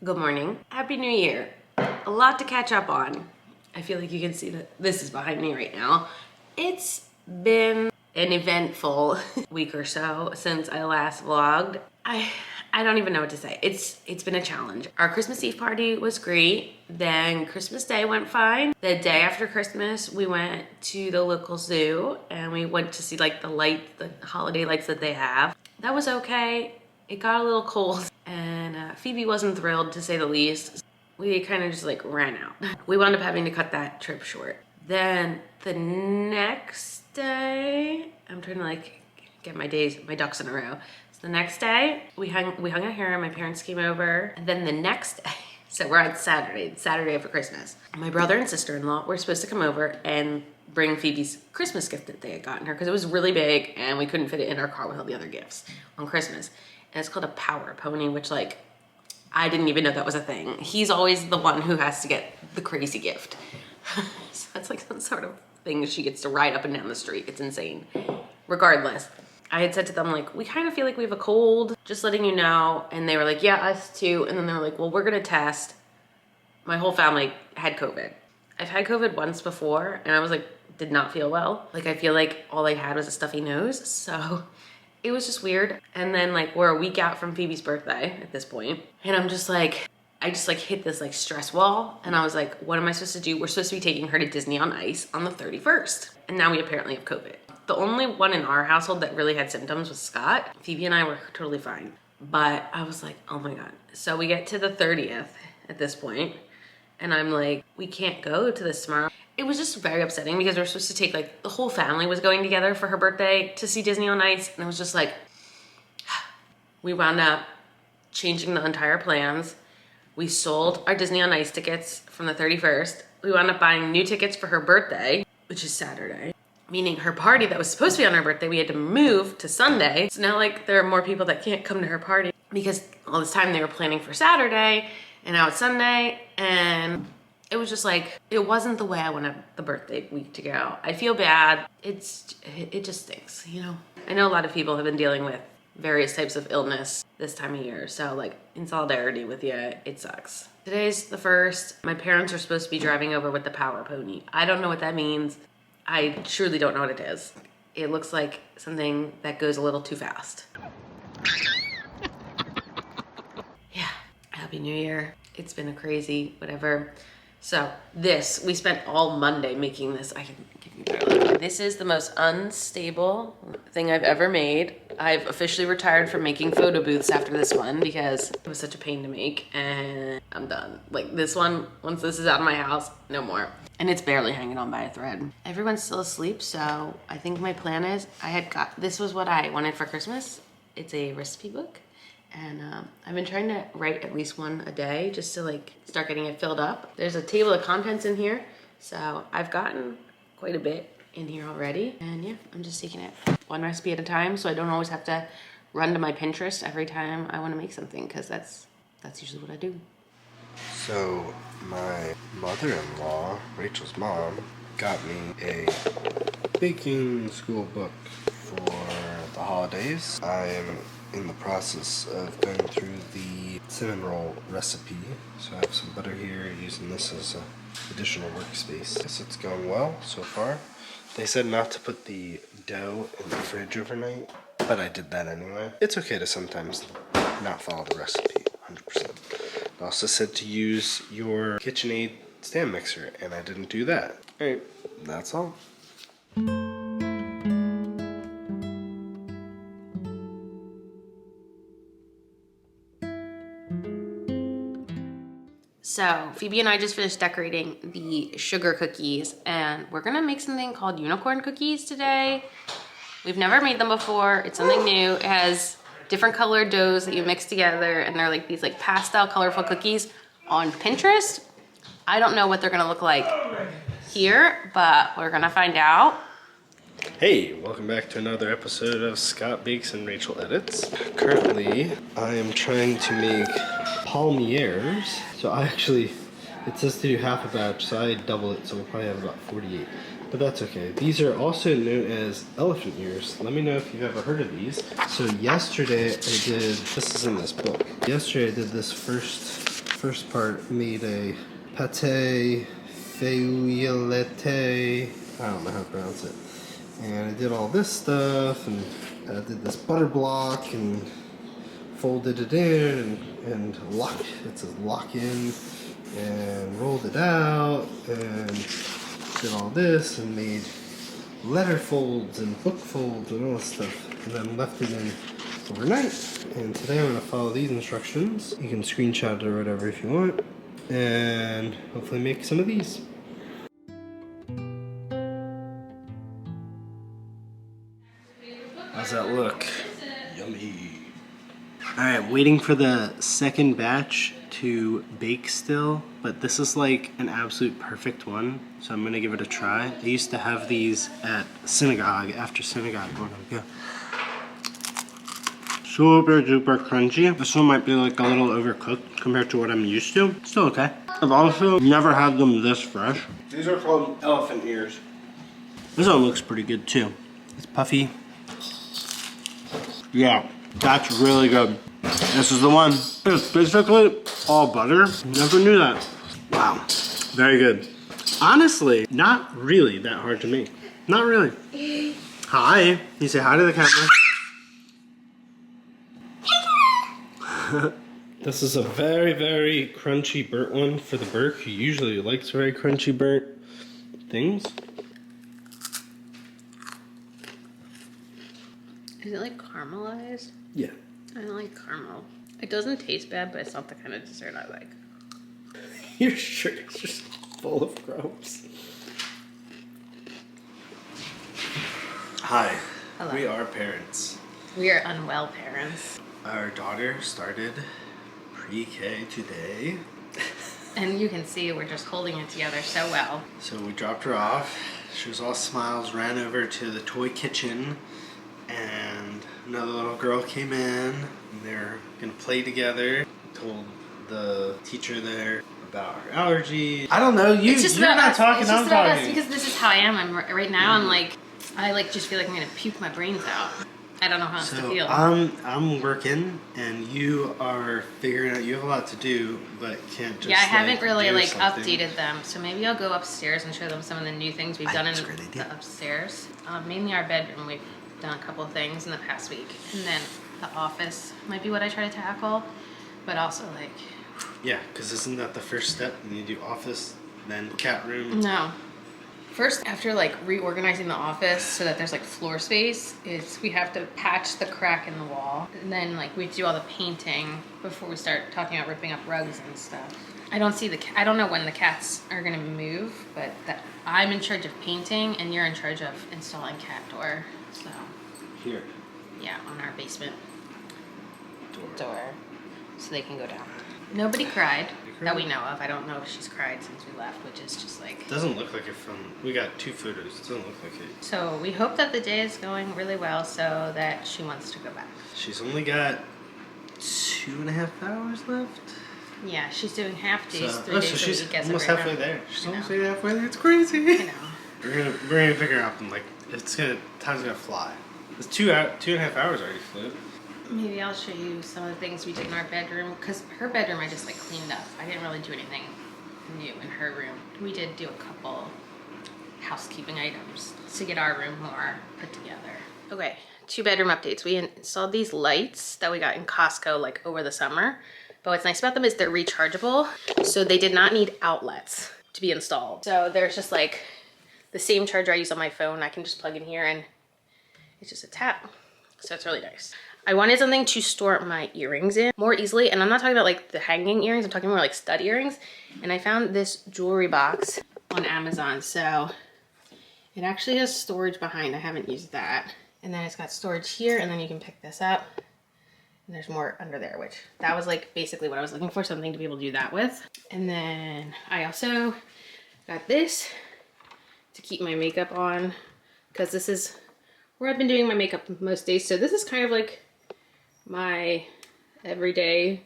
Good morning. Happy New Year. A lot to catch up on. I feel like you can see that this is behind me right now. It's been an eventful week or so since I last vlogged. I don't even know what to say. It's been a challenge. Our Christmas Eve party was great. Then Christmas Day went fine. The day after Christmas, we went to the local zoo and we went to see like the holiday lights that they have. That was okay. It got a little cold and Phoebe wasn't thrilled, to say the least. We kind of just like ran out. We wound up having to cut that trip short. Then the next day, I'm trying to like get my ducks in a row. So the next day we hung out here and my parents came over. And then the next day, so we're on Saturday after Christmas. My brother and sister-in-law were supposed to come over and bring Phoebe's Christmas gift that they had gotten her because it was really big and we couldn't fit it in our car with all the other gifts on Christmas. And it's called a power pony, which like, I didn't even know that was a thing. He's always the one who has to get the crazy gift. So it's like some sort of thing she gets to ride up and down the street. It's insane. Regardless, I had said to them like, we kind of feel like we have a cold, just letting you know. And they were like, yeah, us too. And then they were like, well, we're gonna test. My whole family had COVID. I've had COVID once before and I was like, did not feel well. Like I feel like all I had was a stuffy nose. So it was just weird. And then like we're a week out from Phoebe's birthday at this point. And I'm just like, I just like hit this like stress wall. And I was like, what am I supposed to do? We're supposed to be taking her to Disney on Ice on the 31st. And now we apparently have COVID. The only one in our household that really had symptoms was Scott. Phoebe and I were totally fine. But I was like, oh my God. So we get to the 30th at this point, and I'm like, we can't go to this tomorrow. It was just very upsetting because we were supposed to take like, the whole family was going together for her birthday to see Disney on Ice. And it was just like, we wound up changing the entire plans. We sold our Disney on Ice tickets from the 31st. We wound up buying new tickets for her birthday, which is Saturday. Meaning her party that was supposed to be on her birthday, we had to move to Sunday. So now like there are more people that can't come to her party because all this time they were planning for Saturday and now it's Sunday. And it was just like, it wasn't the way I wanted the birthday week to go. I feel bad. It just stinks, you know? I know a lot of people have been dealing with various types of illness this time of year. So like in solidarity with you, it sucks. Today's the 1st. My parents are supposed to be driving over with the power pony. I don't know what that means. I truly don't know what it is. It looks like something that goes a little too fast. Yeah, Happy New Year. It's been a crazy whatever. So we spent all Monday making this. I can give you better look. This is the most unstable thing I've ever made. I've officially retired from making photo booths after this one because it was such a pain to make and I'm done. Like this one, once this is out of my house, no more. And it's barely hanging on by a thread. Everyone's still asleep, so I think my plan is, this was what I wanted for Christmas. It's a recipe book. And I've been trying to write at least one a day just to like start getting it filled up. There's a table of contents in here. So I've gotten quite a bit in here already. And yeah, I'm just taking it one recipe at a time. So I don't always have to run to my Pinterest every time I want to make something because that's usually what I do. So my mother-in-law, Rachel's mom, got me a baking school book for the holidays. I am in the process of going through the cinnamon roll recipe. So I have some butter here, using this as an additional workspace. Guess it's going well so far. They said not to put the dough in the fridge overnight, but I did that anyway. It's okay to sometimes not follow the recipe 100%. They also said to use your KitchenAid stand mixer, and I didn't do that. Alright, that's all. So Phoebe and I just finished decorating the sugar cookies and we're gonna make something called unicorn cookies today. We've never made them before. It's something new. It has different colored doughs that you mix together and they're like these like pastel colorful cookies on Pinterest. I don't know what they're gonna look like here, but we're gonna find out. Hey, welcome back to another episode of Scott Bakes and Rachel Edits. Currently, I am trying to make palmiers. So it says to do half a batch, so I double it, so we'll probably have about 48. But that's okay. These are also known as elephant ears. Let me know if you've ever heard of these. So yesterday I did, this is in this book. Yesterday I did this first first part made a pate feuillete. I don't know how to pronounce it. And I did all this stuff, and I did this butter block, and folded it in, and locked. It says lock in, and rolled it out, and did all this, and made letter folds and book folds and all this stuff, and then left it in overnight. And today I'm going to follow these instructions. You can screenshot it or whatever if you want, and hopefully make some of these. How's that look? Yummy. Alright, waiting for the second batch to bake still, but this is like an absolute perfect one, so I'm gonna give it a try. I used to have these at synagogue, after synagogue when I would go. Super duper crunchy. This one might be like a little overcooked compared to what I'm used to. Still okay. I've also never had them this fresh. These are called elephant ears. This one looks pretty good too. It's puffy. Yeah, that's really good. This is the one. It's basically all butter. Never knew that. Wow, very good. Honestly, not really that hard to make. Not really. Hi. You say hi to the camera. This is a very, very crunchy burnt one for the Burke. He usually likes very crunchy burnt things. Is it like caramelized? Yeah. I don't like caramel. It doesn't taste bad, but it's not the kind of dessert I like. Your shirt is just full of crumbs. Hi. Hello. We are parents. We are unwell parents. Our daughter started pre-K today. And you can see we're just holding it together so well. So we dropped her off. She was all smiles, ran over to the toy kitchen, and another little girl came in, and they're gonna play together. Told the teacher there about her allergies. I don't know, you're not talking, I'm talking. Because this is how I am. Right now I'm like, I like just feel like I'm gonna puke my brains out. I don't know how else to feel. I'm working, and you are figuring out. You have a lot to do, but can't just. Yeah, I haven't really updated them, so maybe I'll go upstairs and show them some of the new things we've done in the upstairs. Mainly our bedroom. We've done a couple of things in the past week, and then the office might be what I try to tackle, but also like. Yeah, because isn't that the first step? You do office, then cat room. No. First, after like reorganizing the office so that there's like floor space, is we have to patch the crack in the wall. And then like we do all the painting before we start talking about ripping up rugs and stuff. I don't know when the cats are gonna move, but I'm in charge of painting and you're in charge of installing cat door. So here. Yeah, on our basement door. So they can go down. Nobody cried that we know of. I don't know if she's cried since we left, which is just like... Doesn't look like it from... We got 2 photos. It doesn't look like it. So we hope that the day is going really well so that she wants to go back. She's only got 2.5 hours left. Yeah, she's doing half days, so, 3 days she's a week. Almost halfway there. She's almost halfway there. It's crazy. I know. We're gonna figure out and like time's gonna fly. It's 2.5 hours already flew. Maybe I'll show you some of the things we did in our bedroom, because her bedroom I just like cleaned up. I didn't really do anything new in her room. We did do a couple housekeeping items to get our room more put together. Okay, 2 bedroom updates. We installed these lights that we got in Costco like over the summer, but what's nice about them is they're rechargeable, so they did not need outlets to be installed. So there's just like the same charger I use on my phone. I can just plug in here and it's just a tap. So it's really nice. I wanted something to store my earrings in more easily, and I'm not talking about like the hanging earrings, I'm talking more like stud earrings. And I found this jewelry box on Amazon. So it actually has storage behind. I haven't used that. And then it's got storage here, and then you can pick this up. And there's more under there, which that was like basically what I was looking for, something to be able to do that with. And then I also got this to keep my makeup on, because this is where I've been doing my makeup most days. So this is kind of like my everyday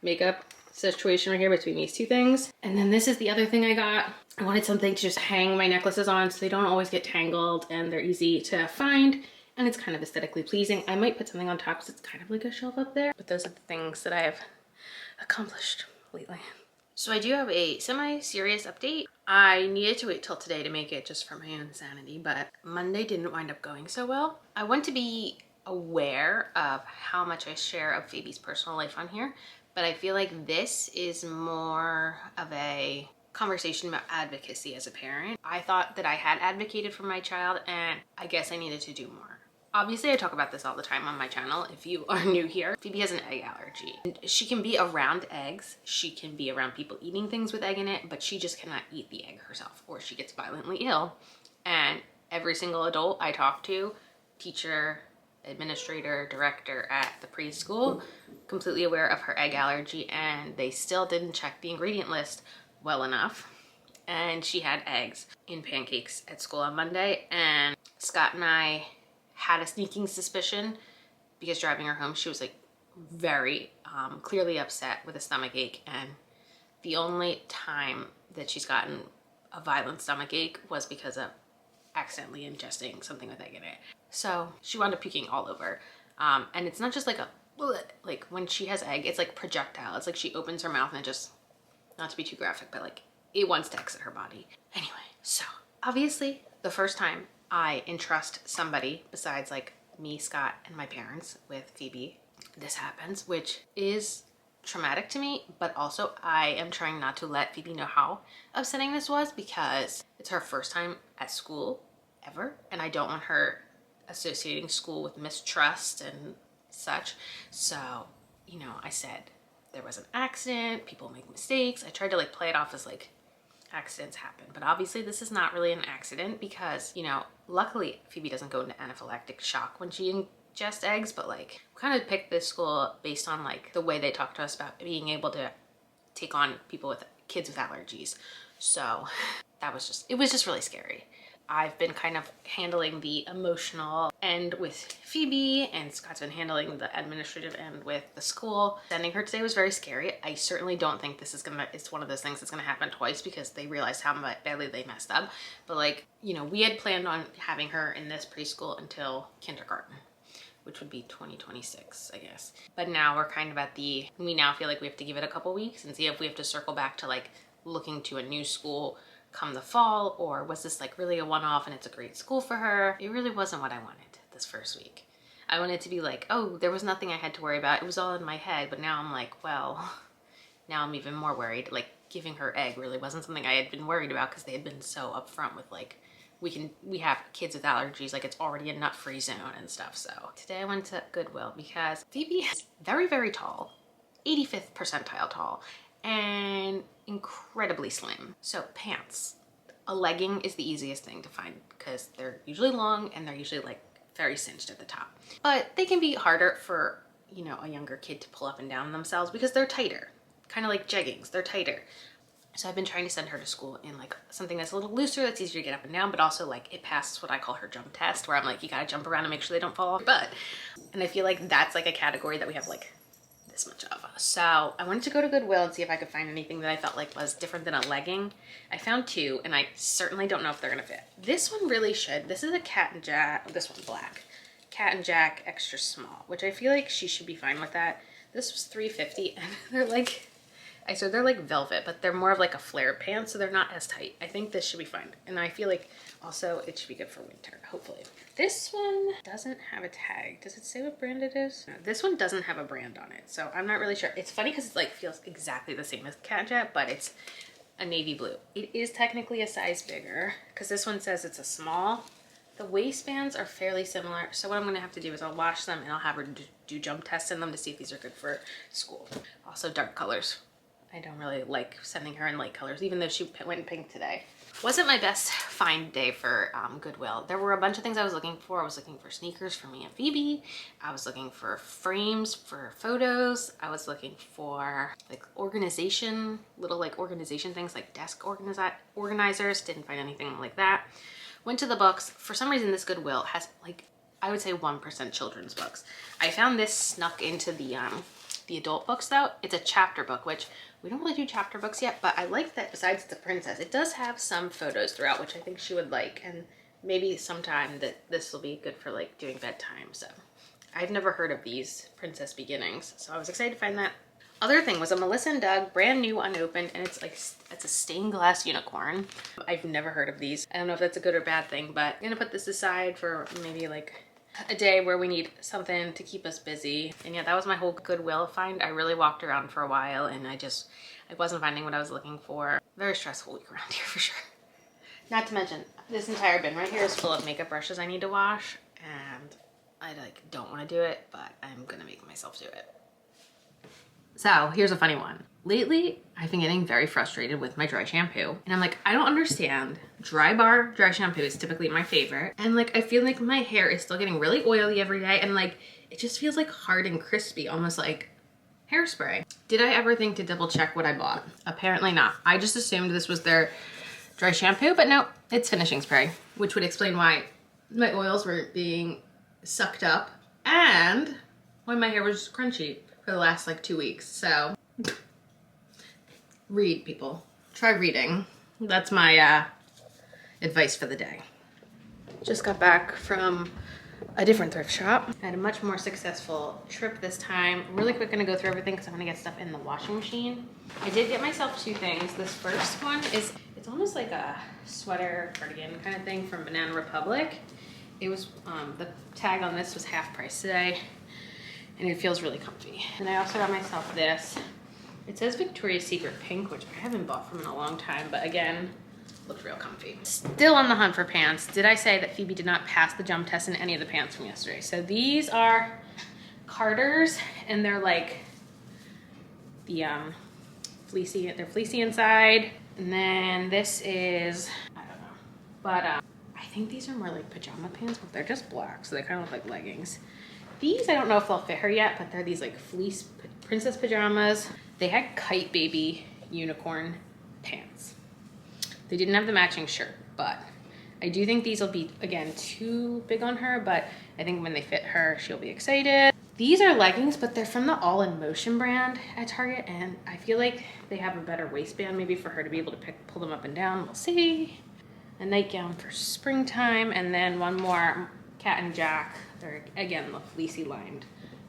makeup situation right here between these 2 things. And then this is the other thing I got. I wanted something to just hang my necklaces on so they don't always get tangled and they're easy to find, and it's kind of aesthetically pleasing. I might put something on top because it's kind of like a shelf up there. But those are the things that I have accomplished completely. So I do have a semi-serious update. I needed to wait till today to make it just for my own sanity, but Monday didn't wind up going so well. I want to be aware of how much I share of Phoebe's personal life on here, but I feel like this is more of a conversation about advocacy as a parent. I thought that I had advocated for my child, and I guess I needed to do more. Obviously, I talk about this all the time on my channel. If you are new here, Phoebe has an egg allergy. She can be around eggs. She can be around people eating things with egg in it, but she just cannot eat the egg herself, or she gets violently ill. And every single adult I talk to, teacher, administrator, director at the preschool, completely aware of her egg allergy, and they still didn't check the ingredient list well enough. And she had eggs in pancakes at school on Monday, and Scott and I had a sneaking suspicion because driving her home, she was like very clearly upset with a stomach ache. And the only time that she's gotten a violent stomach ache was because of accidentally ingesting something with egg in it. So she wound up puking all over. And it's not just like a, like when she has egg, it's like projectile. It's like she opens her mouth and it just, not to be too graphic, but like it wants to exit her body. Anyway, so obviously the first time I entrust somebody besides like me, Scott, and my parents with Phoebe, this happens, which is traumatic to me, but also I am trying not to let Phoebe know how upsetting this was because it's her first time at school ever, and I don't want her associating school with mistrust and such. So, you know, I said there was an accident, people make mistakes. I tried to like play it off as like accidents happen, but obviously this is not really an accident because, you know, luckily Phoebe doesn't go into anaphylactic shock when she ingests eggs, but like we kind of picked this school based on like the way they talk to us about being able to take on people with kids with allergies. So that was just, it was just really scary. I've been kind of handling the emotional end with Phoebe, and Scott's been handling the administrative end with the school. Sending her today was very scary. I certainly don't think this is it's one of those things that's gonna happen twice because they realized how badly they messed up. But like, you know, we had planned on having her in this preschool until kindergarten, which would be 2026, I guess. But now we're kind of at we now feel like we have to give it a couple weeks and see if we have to circle back to like looking to a new school come the fall, or was this like really a one-off and it's a great school for her? It really wasn't what I wanted this first week. I wanted to be like, oh, there was nothing I had to worry about. It was all in my head, but now I'm like, well, now I'm even more worried. Like giving her egg really wasn't something I had been worried about because they had been so upfront with like, we have kids with allergies, like it's already a nut-free zone and stuff. So today I went to Goodwill because Phoebe is very, very tall, 85th percentile tall, and incredibly slim. So pants. A legging is the easiest thing to find because they're usually long and they're usually like very cinched at the top. But they can be harder for, you know, a younger kid to pull up and down themselves because they're tighter. Kind of like jeggings, they're tighter. So I've been trying to send her to school in like something that's a little looser, that's easier to get up and down, but also like it passes what I call her jump test, where I'm like, you gotta jump around and make sure they don't fall off your butt. And I feel like that's like a category that we have like this much of. So I wanted to go to Goodwill and see if I could find anything that I felt like was different than a legging. I found two, and I certainly don't know if they're gonna fit. This one really should. This is a Cat and Jack, this one's black. Cat and Jack extra small, which I feel like she should be fine with that. This was $3.50, and they're like, they're like velvet, but they're more of like a flared pants, so they're not as tight. I think this should be fine. And I feel like also it should be good for winter, hopefully. This one doesn't have a tag. Does it say what brand it is? No, this one doesn't have a brand on it, so I'm not really sure. It's funny because it like feels exactly the same as Cat Jet, but it's a navy blue. It is technically a size bigger because this one says it's a small. The waistbands are fairly similar, so what I'm gonna have to do is I'll wash them and I'll have her do jump tests in them to see if these are good for school. Also dark colors. I don't really like sending her in light colors, even though she went pink today. Wasn't my best find day for Goodwill. There were a bunch of things I was looking for. I was looking for sneakers for me and Phoebe. I was looking for frames for photos. I was looking for like little organization things like desk organizers. Didn't find anything like that. Went to the books. For some reason, this Goodwill has like, I would say 1% children's books. I found this snuck into the adult books though. It's a chapter book, which we don't really do chapter books yet, but I like that besides the princess, it does have some photos throughout, which I think she would like, and maybe sometime that this will be good for like doing bedtime. So I've never heard of these princess beginnings, so I was excited to find that. Other thing was a Melissa & Doug, brand new, unopened, and it's a stained glass unicorn. I've never heard of these. I don't know if that's a good or bad thing, but I'm gonna put this aside for maybe like a day where we need something to keep us busy. And yeah, that was my whole Goodwill find. I really walked around for a while and I wasn't finding what I was looking for. Very stressful week around here for sure. Not to mention, this entire bin right here is full of makeup brushes I need to wash, and I don't want to do it, but I'm gonna make myself do it. So here's a funny one. Lately, I've been getting very frustrated with my dry shampoo. And I'm like, I don't understand. Dry bar dry shampoo is typically my favorite. And like, I feel like my hair is still getting really oily every day. And like, it just feels like hard and crispy, almost like hairspray. Did I ever think to double check what I bought? Apparently not. I just assumed this was their dry shampoo, but no, it's finishing spray, which would explain why my oils were being sucked up and why my hair was crunchy for the last like 2 weeks. So read, people. Try reading. That's my advice for the day. Just got back from a different thrift shop. I had a much more successful trip this time. Really quick, gonna go through everything because I'm gonna get stuff in the washing machine. I did get myself 2 things. This first one is, it's almost like a sweater cardigan kind of thing from Banana Republic. It was, the tag on this was half price today, and it feels really comfy. And I also got myself this. It says Victoria's Secret Pink, which I haven't bought from in a long time, but again, looked real comfy. Still on the hunt for pants. Did I say that Phoebe did not pass the jump test in any of the pants from yesterday? So these are Carter's, and they're like the fleecy, they're fleecy inside. And then this is, I don't know, but I think these are more like pajama pants, but they're just black, so they kind of look like leggings. These, I don't know if they'll fit her yet, but they're these like fleece princess pajamas. They had Kite Baby unicorn pants. They didn't have the matching shirt, but I do think these will be, again, too big on her, but I think when they fit her, she'll be excited. These are leggings, but they're from the All in Motion brand at Target, and I feel like they have a better waistband maybe for her to be able to pull them up and down. We'll see. A nightgown for springtime, and then one more Cat and Jack. They're, again, the fleecy lined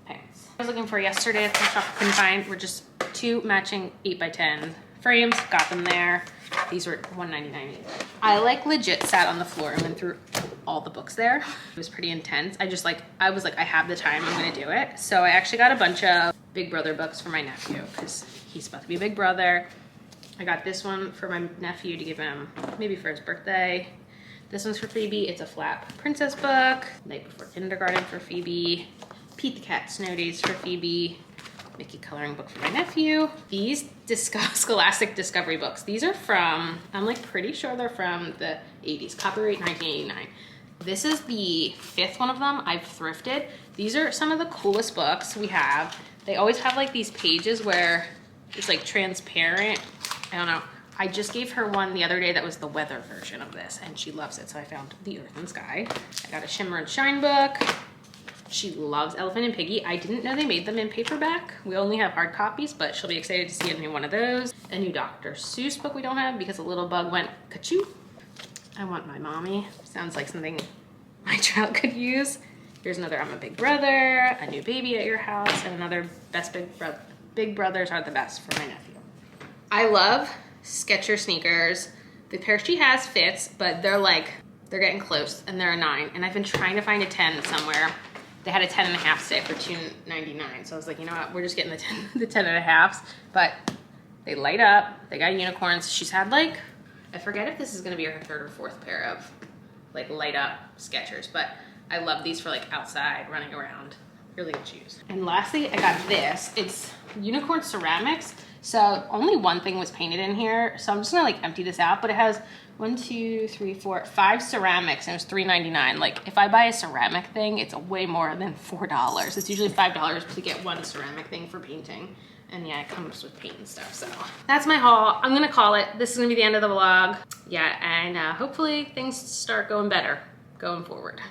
pants. I was looking for yesterday at the shop, couldn't find, were just 2 matching 8x10 frames, got them there. These were $1.99 each. I like legit sat on the floor and went through all the books there. It was pretty intense. I was like, I have the time, I'm gonna do it. So I actually got a bunch of Big Brother books for my nephew because he's about to be a big brother. I got this one for my nephew to give him maybe for his birthday. This one's for Phoebe. It's a Flap Princess book. Night Before Kindergarten for Phoebe. Pete the Cat Snow Days for Phoebe. Mickey coloring book for my nephew. These Scholastic Discovery books. These are from, I'm like pretty sure they're from the 80s, copyright 1989. This is the 5th one of them I've thrifted. These are some of the coolest books we have. They always have like these pages where it's like transparent. I don't know. I just gave her one the other day that was the weather version of this, and she loves it. So I found The Earth and Sky. I got a Shimmer and Shine book. She loves Elephant and Piggy. I didn't know they made them in paperback. We only have hard copies, but she'll be excited to see a new one of those. A new Dr. Seuss book we don't have because a little bug went ka-choo. I Want My Mommy. Sounds like something my child could use. Here's another I'm a Big Brother, A New Baby at Your House, and another Big Brothers Are the Best for my nephew. I love Skechers sneakers. The pair she has fits, but they're getting close, and they're a 9. And I've been trying to find a 10 somewhere. They had a 10 and a half set for $2.99. So I was like, you know what? We're just getting the 10 and a halves. But they light up. They got unicorns. She's had like, I forget if this is gonna be her 3rd or 4th pair of like light up Skechers. But I love these for like outside, running around. Really good shoes. And lastly, I got this. It's unicorn ceramics. So only one thing was painted in here. So I'm just gonna like empty this out. But it has 1, 2, 3, 4, 5 ceramics, and it was $3.99. Like if I buy a ceramic thing, it's way more than $4. It's usually $5 to get one ceramic thing for painting. And yeah, it comes with paint and stuff. So that's my haul. I'm gonna call it. This is gonna be the end of the vlog. Yeah, and hopefully things start going better going forward.